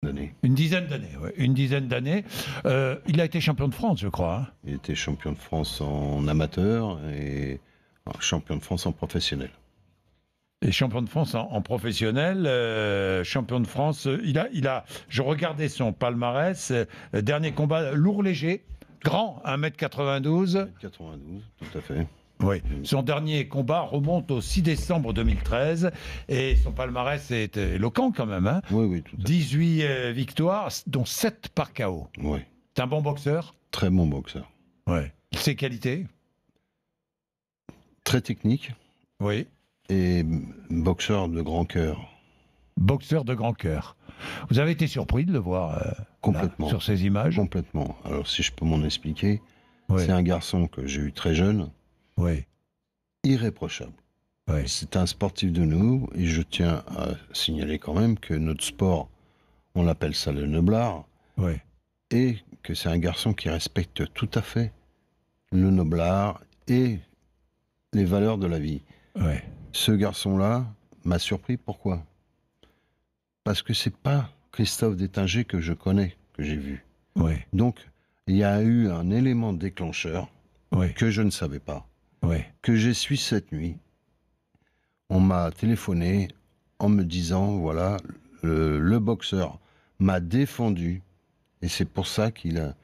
d'années. Une dizaine d'années, ouais. Une dizaine d'années. Il a été champion de France, je crois. Hein. Il était champion de France en amateur et champion de France en professionnel. Et champion de France en professionnel, champion de France. Je regardais son palmarès. Dernier combat, lourd léger, grand, 1m92. 92, tout à fait. Oui. Son dernier combat remonte au 6 décembre 2013 et son palmarès est éloquent quand même. Hein. Oui, tout à fait. 18 victoires, dont 7 par KO. Oui. C'est un bon boxeur. Très bon boxeur. Ouais. Ses qualités. Très technique. Oui. Et boxeur de grand cœur. Boxeur de grand cœur. Vous avez été surpris de le voir complètement là, sur ces images? Complètement. Alors si je peux m'en expliquer, oui. C'est un garçon que j'ai eu très jeune. Oui. Irréprochable. Oui. C'est un sportif de nous et je tiens à signaler quand même que notre sport, on appelle ça le noblard. Oui. Et que c'est un garçon qui respecte tout à fait le noblard et les valeurs de la vie. Oui. Ce garçon-là m'a surpris. Pourquoi ? Parce que c'est pas Christophe Détinger que je connais, que j'ai vu. Oui. Donc, il y a eu un élément déclencheur que je ne savais pas, que j'ai su cette nuit. On m'a téléphoné en me disant, voilà, le boxeur m'a défendu, et c'est pour ça il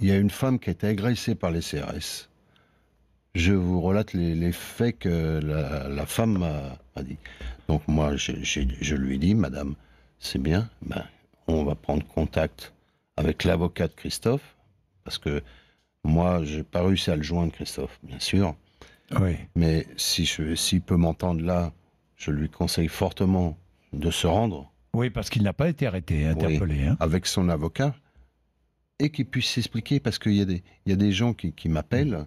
y a une femme qui a été agressée par les CRS. Je vous relate les faits que la femme m'a dit. Donc moi, je lui ai dit, madame, c'est bien, on va prendre contact avec l'avocat de Christophe, parce que moi, j'ai pas réussi à le joindre, Christophe, bien sûr. Oui. Mais s'il peut m'entendre là, je lui conseille fortement de se rendre. Oui, parce qu'il n'a pas été arrêté, interpellé. Hein. Avec son avocat, et qu'il puisse s'expliquer, parce qu'il y a des gens qui m'appellent,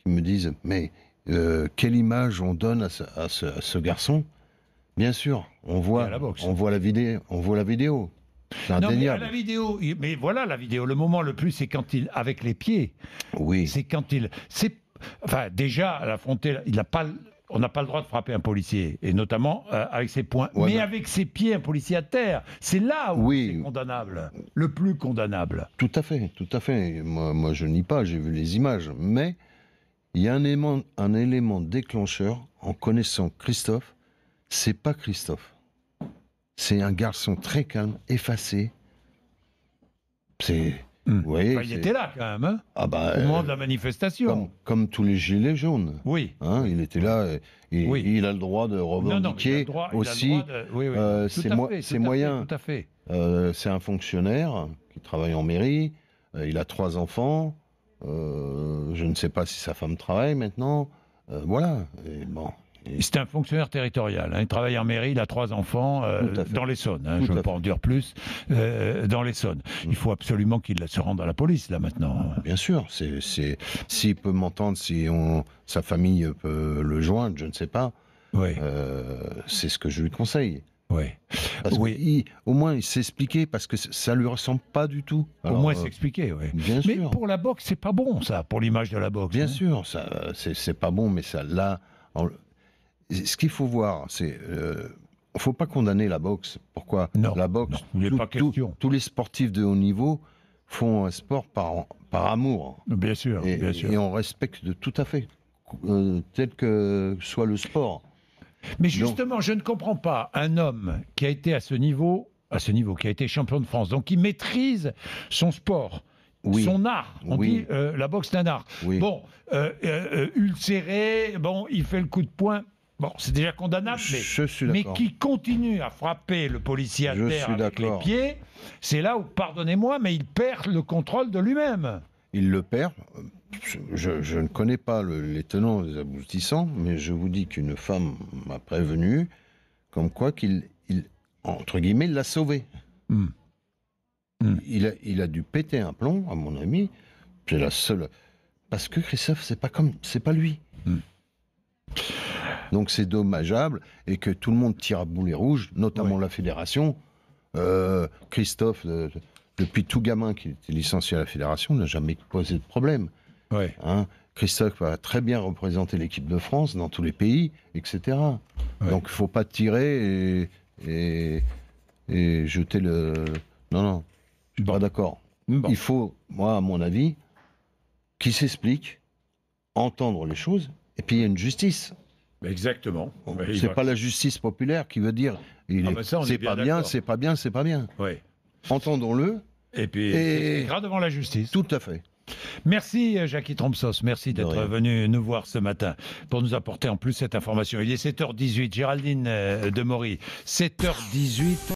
qui me disent, mais quelle image on donne à ce garçon ? Bien sûr, on voit la vidéo. C'est indéniable. Non, mais la vidéo, mais voilà la vidéo. Le moment le plus, c'est quand il, avec les pieds. Oui. C'est quand il, enfin déjà à la frontière, on n'a pas le droit de frapper un policier, et notamment avec ses poings. Mais avec ses pieds, un policier à terre, c'est là où c'est condamnable, le plus condamnable. Tout à fait, tout à fait. Moi je nie pas, j'ai vu les images, mais il y a un élément déclencheur en connaissant Christophe. C'est pas Christophe. C'est un garçon très calme, effacé. Vous voyez, il était là quand même, hein, au moment de la manifestation. Comme tous les gilets jaunes. Oui. Hein, il était là, il a le droit de revendiquer aussi ses moyens. Tout à fait. C'est un fonctionnaire qui travaille en mairie, il a 3 enfants, je ne sais pas si sa femme travaille maintenant, voilà. Et bon. C'est un fonctionnaire territorial. Hein. Il travaille en mairie, il a 3 enfants dans l'Essonne. Hein, je ne veux pas en dire plus. Dans l'Essonne. Il faut absolument qu'il se rende à la police, là, maintenant. Bien sûr. S'il peut m'entendre, sa famille peut le joindre, je ne sais pas. Oui. C'est ce que je lui conseille. Oui. Au moins, il s'expliquer, parce que ça ne lui ressemble pas du tout. Alors, au moins, s'expliquer, oui. Bien sûr. Mais pour la boxe, c'est pas bon, ça, pour l'image de la boxe. Bien sûr, c'est pas bon, mais ça, là... Ce qu'il faut voir, c'est... Il ne faut pas condamner la boxe. Pourquoi ? La boxe, tous les sportifs de haut niveau font un sport par amour. Bien sûr, bien sûr. Et on respecte tout à fait, tel que soit le sport. Mais justement, je ne comprends pas un homme qui a été à ce niveau, qui a été champion de France, donc qui maîtrise son sport. Son art, on dit la boxe c'est un art. Bon, ulcéré, bon, il fait le coup de poing. Bon, c'est déjà condamnable, mais qui continue à frapper le policier à terre avec les pieds, c'est là où, pardonnez-moi, mais il perd le contrôle de lui-même. Il le perd. Je ne connais pas les tenants et les aboutissants, mais je vous dis qu'une femme m'a prévenu, comme quoi entre guillemets, il l'a sauvé. Il a dû péter un plomb, à mon avis. C'est la seule... Parce que Christophe, c'est pas lui. Donc c'est dommageable, et que tout le monde tire à boulet rouge, notamment la fédération. Christophe, depuis tout gamin qu'il était licencié à la fédération, n'a jamais posé de problème. Hein, Christophe a très bien représenté l'équipe de France dans tous les pays, etc. Donc il ne faut pas tirer et jeter Non, je suis pas d'accord. Il faut, moi, à mon avis, qu'il s'explique, entendre les choses, et puis il y a une justice. Exactement. C'est pas la justice populaire qui veut dire c'est pas bien, c'est pas bien, c'est pas bien. Oui. Entendons-le. Et puis, il s'expliquera devant la justice. Tout à fait. Merci Jackie Trompsos, merci d'être venu nous voir ce matin pour nous apporter en plus cette information. Il est 7h18, Géraldine Demory, 7h18.